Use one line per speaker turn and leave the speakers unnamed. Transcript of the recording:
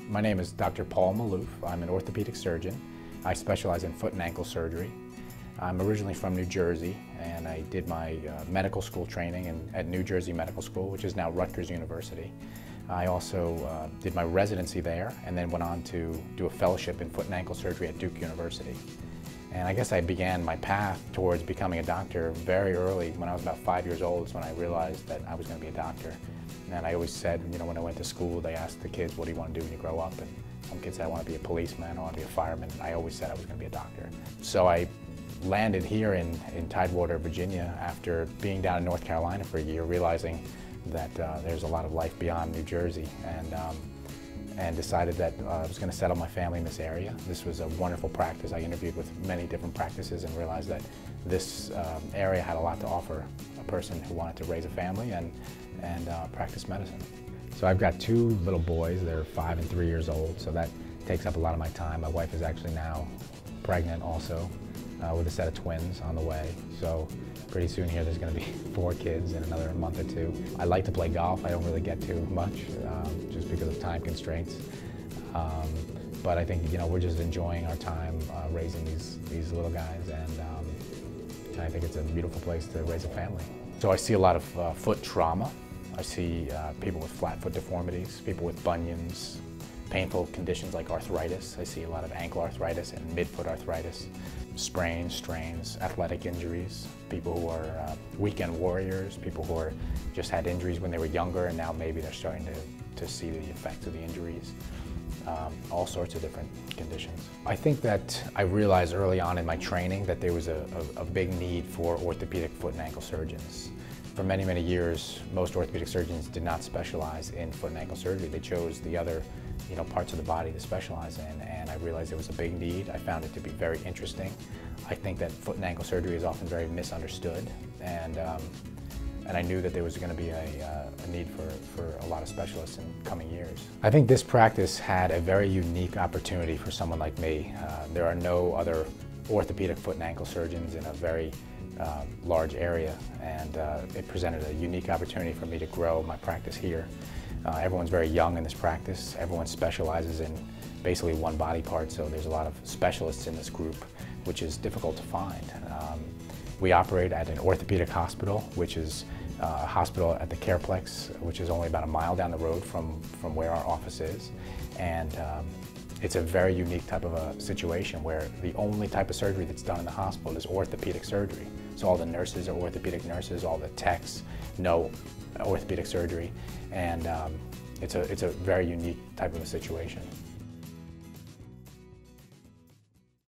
My name is Dr. Paul Maloof. I'm an orthopedic surgeon. I specialize in foot and ankle surgery. I'm originally from New Jersey, and I did my medical school training at New Jersey Medical School, which is now Rutgers University. I also did my residency there and then went on to do a fellowship in foot and ankle surgery at Duke University. And I guess I began my path towards becoming a doctor very early. When I was about 5 years old is when I realized that I was going to be a doctor. And I always said, you know, when I went to school, they asked the kids, what do you want to do when you grow up? And some kids said, I want to be a policeman, I want to be a fireman. I always said I was going to be a doctor. So I landed here in Tidewater, Virginia, after being down in North Carolina for a year, realizing that there's a lot of life beyond New Jersey, and decided that I was going to settle my family in this area. This was a wonderful practice. I interviewed with many different practices and realized that this area had a lot to offer a person who wanted to raise a family and practice medicine. So I've got two little boys. They're 5 and 3 years old, so that takes up a lot of my time. My wife is actually now pregnant also, with a set of twins on the way. So pretty soon here there's going to be 4 kids in another month or 2. I like to play golf. I don't really get to much just because of time constraints. But I think, you know, we're just enjoying our time raising these little guys, and I think it's a beautiful place to raise a family. So I see a lot of foot trauma. I see people with flat foot deformities, people with bunions, painful conditions like arthritis. I see a lot of ankle arthritis and midfoot arthritis, sprains, strains, athletic injuries, people who are weekend warriors, people who are just had injuries when they were younger and now maybe they're starting to see the effects of the injuries. All sorts of different conditions. I think that I realized early on in my training that there was a big need for orthopedic foot and ankle surgeons. For many, many years, most orthopedic surgeons did not specialize in foot and ankle surgery. They chose the other, you know, parts of the body to specialize in, and I realized there was a big need. I found it to be very interesting. I think that foot and ankle surgery is often very misunderstood, and I knew that there was going to be a need for a lot of specialists in coming years. I think this practice had a very unique opportunity for someone like me. There are no other orthopedic foot and ankle surgeons in a very large area, and it presented a unique opportunity for me to grow my practice here. Everyone's very young in this practice. Everyone specializes in basically one body part, so there's a lot of specialists in this group, which is difficult to find. We operate at an orthopedic hospital, which is a hospital at the Careplex, which is only about a mile down the road from where our office is. And it's a very unique type of a situation where the only type of surgery that's done in the hospital is orthopedic surgery. So all the nurses are orthopedic nurses, all the techs know orthopedic surgery, and it's a very unique type of a situation.